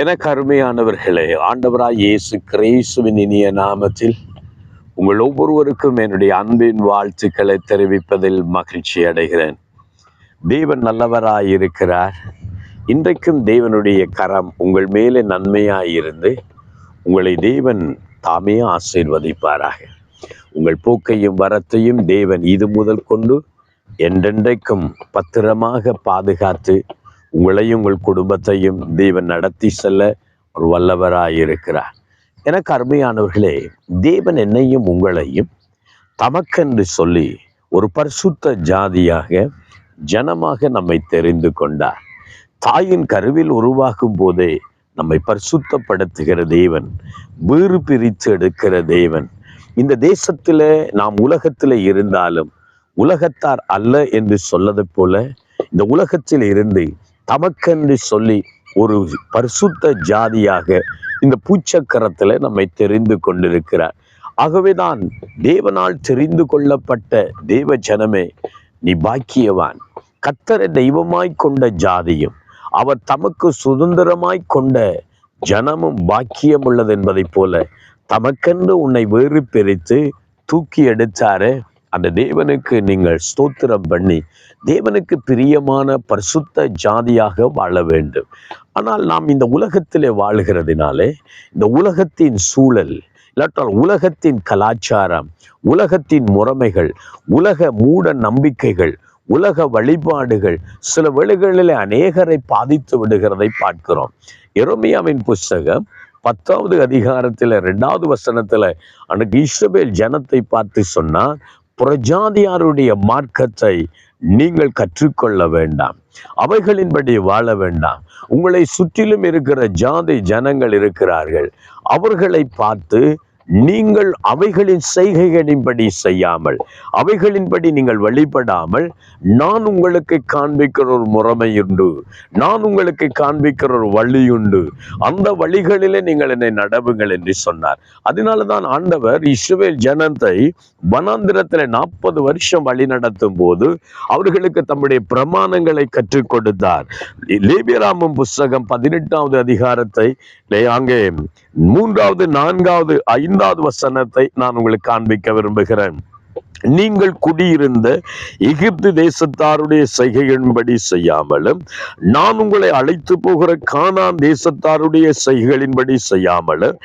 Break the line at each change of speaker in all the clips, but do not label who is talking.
எனக்கு அருமையானவர்களே, ஆண்டவராய் இயேசு கிறிஸ்துவின் இனிய நாமத்தில் உங்கள் ஒவ்வொருவருக்கும் என்னுடைய அன்பின் வாழ்த்துக்களை தெரிவிப்பதில் மகிழ்ச்சி அடைகிறேன். தேவன் நல்லவராய் இருக்கிறார். இன்றைக்கும் தேவனுடைய கரம் உங்கள் மேலே நன்மையாயிருந்து உங்களை தேவன் தாமே ஆசீர்வதிப்பாராக. உங்கள் போக்கையும் வரத்தையும் தேவன் இது முதல் கொண்டு என்றென்றைக்கும் பத்திரமாக பாதுகாத்து உங்களையும் உங்கள் குடும்பத்தையும் தேவன் நடத்தி செல்ல ஒரு வல்லவராயிருக்கிறார். எனக்கு அருமையானவர்களே, தேவன் என்னையும் உங்களையும் தமக்கென்று சொல்லி ஒரு பரிசுத்த ஜாதியாக ஜனமாக நம்மை தெரிந்து கொண்டார். தாயின் கருவில் உருவாகும் போதே நம்மை பரிசுத்தப்படுத்துகிற தேவன், வேறு பிரித்து எடுக்கிற தேவன். இந்த தேசத்தில் நாம் உலகத்தில் இருந்தாலும் உலகத்தார் அல்ல என்று சொல்லது போல இந்த உலகத்தில் இருந்து தமக்கென்று சொல்லி ஒரு பரிசுத்த ஜாதியாக இந்த பூச்சக்கரத்தில் நம்மை தெரிந்து கொண்டிருக்கிறார். ஆகவேதான் தேவனால் தெரிந்து கொள்ளப்பட்ட தேவ ஜனமே, நீ பாக்கியவான். கர்த்தரை தெய்வமாய் கொண்ட ஜாதியும் அவர் தமக்கு சுதந்திரமாய் கொண்ட ஜனமும் பாக்கியம் உள்ளது என்பதை போல தமக்கென்று உன்னை வேறு பிரித்து தூக்கி எடுத்தாரே, அந்த தேவனுக்கு நீங்கள் ஸ்தோத்திரம் பண்ணி தேவனுக்கு பிரியமான பரிசுத்த ஜாதியாக வாழ வேண்டும். ஆனால் நாம் இந்த உலகத்திலே வாழுகிறதுனாலே இந்த உலகத்தின் சூழல், இல்லாட்டால் உலகத்தின் கலாச்சாரம், உலகத்தின் முறைமைகள், உலக மூட நம்பிக்கைகள், உலக வழிபாடுகள் சில வேளைகளில் அநேகரை பாதித்து விடுகிறதை பார்க்கிறோம். எரேமியாவின் புஸ்தகம் 10வது அதிகாரத்தில் 2வது வசனத்துல அன்னைக்கு இஸ்ரவேல் ஜனத்தை பார்த்து சொன்னார், புறஜாதியாருடைய மார்க்கத்தை நீங்கள் கற்றுக்கொள்ள வேண்டாம், அவைகளின்படி வாழ வேண்டாம். உங்களை சுற்றிலும் இருக்கிற ஜாதி ஜனங்கள் இருக்கிறார்கள், அவர்களை பார்த்து நீங்கள் அவைகளின் செய்கைகளின்படி செய்யாமல், அவைகளின்படி நீங்கள் வழிபடாமல், நான் உங்களுக்கு காண்பிக்கிற ஒரு முறைமையுண்டு, நான் உங்களுக்கு காண்பிக்கிற ஒரு வழியுண்டு, அந்த வழிகளிலே நீங்கள் என்னை நடவுங்கள் என்று சொன்னார். அதனாலதான் ஆண்டவர் இஸ்ரவேல் ஜனத்தை வனாந்திரத்தில் 40 வருஷம் வழி நடத்தும் போது அவர்களுக்கு தம்முடைய பிரமாணங்களை கற்றுக் கொடுத்தார். லேவியராகமம் புஸ்தகம் 18வது அதிகாரத்தை அங்கே 3வது 4வது 5வது வசனத்தை நான் உங்களுக்கு காண்பிக்க விரும்புகிறேன். நீங்கள் குடியிருந்த எகிப்து தேசத்தாருடைய செய்கைகளின்படி செய்யாமலும், நான் உங்களை அழைத்து போகிற கானான் தேசத்தாருடைய செய்கைகளின்படி செய்யாமலும்,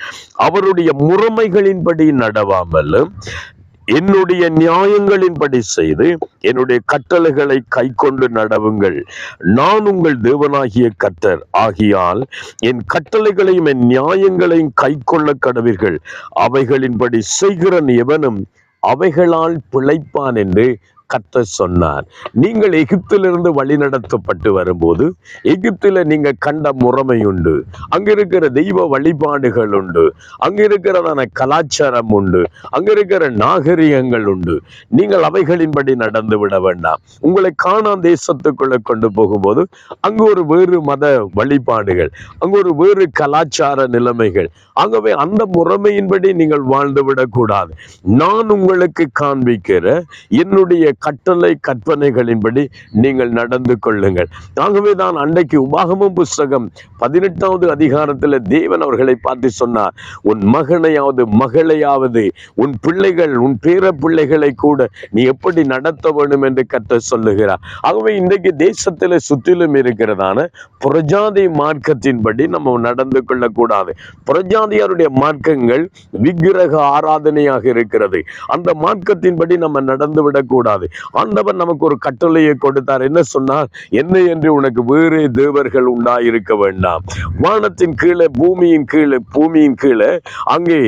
அவருடைய முறைமைகளின்படி நடவாமலும், என்னுடைய நியாயங்களின்படி செய்து என்னுடைய கட்டளைகளை கை கொண்டு நடவுங்கள். நான் உங்கள் தேவனாகிய கர்த்தர் ஆகியால் என் கட்டளைகளையும் என் நியாயங்களையும் கை கொள்ள கடவீர்கள். அவைகளின்படி செய்கிறன் எவனும் அவைகளால் பிழைப்பான் என்று கர்த்தர் சொன்னார். நீங்கள் எகிப்திலிருந்து வழி நடத்தப்பட்டு வரும்போது எகிப்தில் நீங்க கண்ட முறைமை உண்டு, அங்க இருக்கிற தெய்வ வழிபாடுகள் உண்டு, அங்க இருக்கிறதான கலாச்சாரம் உண்டு, அங்க இருக்கிற நாகரிகங்கள் உண்டு. நீங்கள் அவைகளின்படி நடந்து விட வேண்டாம். உங்களை கானான் தேசத்துக்குள்ள கொண்டு போகும்போது அங்கு ஒரு வேறு மத வழிபாடுகள், அங்கு ஒரு வேறு கலாச்சார நிலைமைகள், ஆகவே அந்த முறைமையின்படி நீங்கள் வாழ்ந்து விடக்கூடாது. நான் உங்களுக்கு காண்பிக்கிற என்னுடைய கட்டளை கற்பனைகளின்படி நீங்கள் நடந்து கொள்ளுங்கள். ஆகவே தான் அன்றைக்கு உபாகமம் புஸ்தகம் 18வது அதிகாரத்தில் தேவன் அவர்களை பார்த்து சொன்னார், உன் மகனையாவது மகளையாவது உன் பிள்ளைகள் உன் பேர பிள்ளைகளை கூட நீ எப்படி நடத்த வேண்டும் என்று கர்த்தர் சொல்லுகிறார். ஆகவே இன்றைக்கு தேசத்தில் சுற்றிலும் இருக்கிறதான புறஜாதி மார்க்கத்தின்படி நம்ம நடந்து கொள்ளக்கூடாது. புறஜாதியாருடைய மார்க்கங்கள் விக்கிரக ஆராதனையாக இருக்கிறது. அந்த மார்க்கத்தின்படி நம்ம நடந்து விடக்கூடாது. ஆண்டவர் நமக்கு ஒரு கட்டளையை கொடுத்தார். என்ன சொன்னார்? என்ன என்று உனக்கு வேறு தேவர்கள் உண்டாயிருக்க வேண்டாம். வானத்தின் கீழே பூமியின் கீழே அங்கே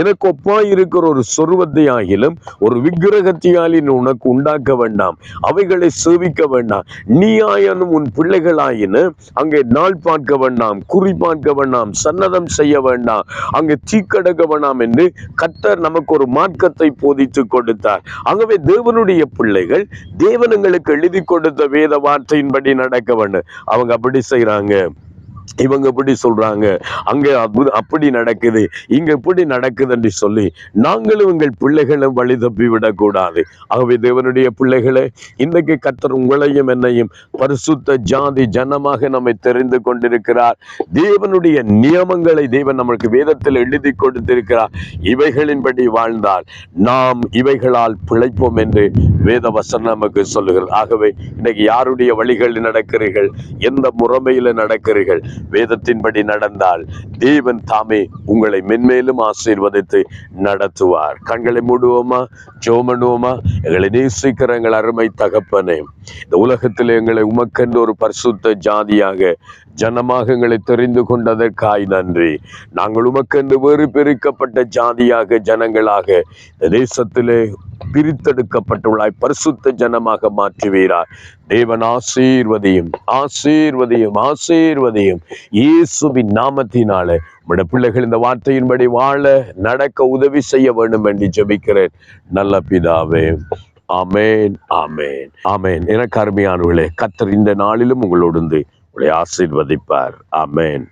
எனக்கு ஒப்பாயிருக்கிற ஒரு சொருவத்தை ஆகிலும் ஒரு விக்கிரகத்தியாலின் உனக்கு உண்டாக்க வேண்டாம், அவைகளை சேவிக்க வேண்டாம். நீயாயனும் உன் பிள்ளைகளாயினும் அங்கே நாள் பார்க்க வேண்டாம், குறி பார்க்க வேண்டாம், சன்னதம் செய்ய வேண்டாம், அங்கே தீக்கடக்க வேண்டாம் என்று கர்த்தர் நமக்கு ஒரு மார்க்கத்தை போதித்து கொடுத்தார். ஆகவே தேவனுடைய பிள்ளைகள் தேவனங்களுக்கு எழுதி கொடுத்த வேத வார்த்தையின்படி நடக்க வேண்டும். அவங்க அப்படி செய்யறாங்க. இவங்க இப்படி சொல்றாங்க, அங்க அப்படி நடக்குது, இங்க இப்படி நடக்குது என்று சொல்லி நாங்களும் உங்கள் பிள்ளைகளும் வழி தப்பி விடக்கூடாது. ஆகவே தேவனுடைய பிள்ளைகளே, இன்றைக்கு கர்த்தர் உங்களையும் என்னையும் பரிசுத்த ஜாதி ஜனமாக நம்மை தெரிந்து கொண்டிருக்கிறார். தேவனுடைய நியமங்களை தேவன் நமக்கு வேதத்தில் எழுதி கொடுத்திருக்கிறார். இவைகளின்படி வாழ்ந்தால் நாம் இவைகளால் பிழைப்போம் என்று வேத வசனம் நமக்கு சொல்லுகிறது. ஆகவே இன்னைக்கு யாருடைய வழிகளில் நடக்கிறீர்கள், எந்த முறைமையில நடக்கிறீர்கள், வேதத்தின்படி நடந்தால் தேவன் தாமே உங்களை மென்மேலும் ஆசீர்வதித்து நடத்துவார். கண்களை மூடுவோமா, ஜெபம் பண்ணுவோமா? எங்களை நேசிக்கிற எங்கள் அருமை தகப்பனே, இந்த உலகத்தில் எங்களை உமக்கென்று ஒரு பரிசுத்த ஜாதியாக ஜனமாக எங்களை தெரிந்து கொண்டதற்காய் நன்றி. நாங்கள் உமக்கென்று வேறு பிரிக்கப்பட்ட ஜாதியாக ஜனங்களாக இந்த தேசத்திலே பிரித்தெடுக்கப்பட்டுள்ளாய் பரிசுத்த ஜனமாக மாற்றுவீரார். தேவன் ஆசீர்வதியும் ஆசீர்வதியும் ஆசீர்வதியும் இயேசுவின் நாமத்தினாலே உம்முடைய பிள்ளைகள் இந்த வார்த்தையின்படி வாழ நடக்க உதவி செய்ய வேண்டும் என்று ஜெபிக்கிறேன் நல்ல பிதாவே. ஆமேன் ஆமேன் ஆமேன். எனக்கு அருமையானவர்களே, கர்த்தர் இந்த நாளிலும் உங்களோடு உங்களை ஆசீர்வதிப்பார். ஆமேன்.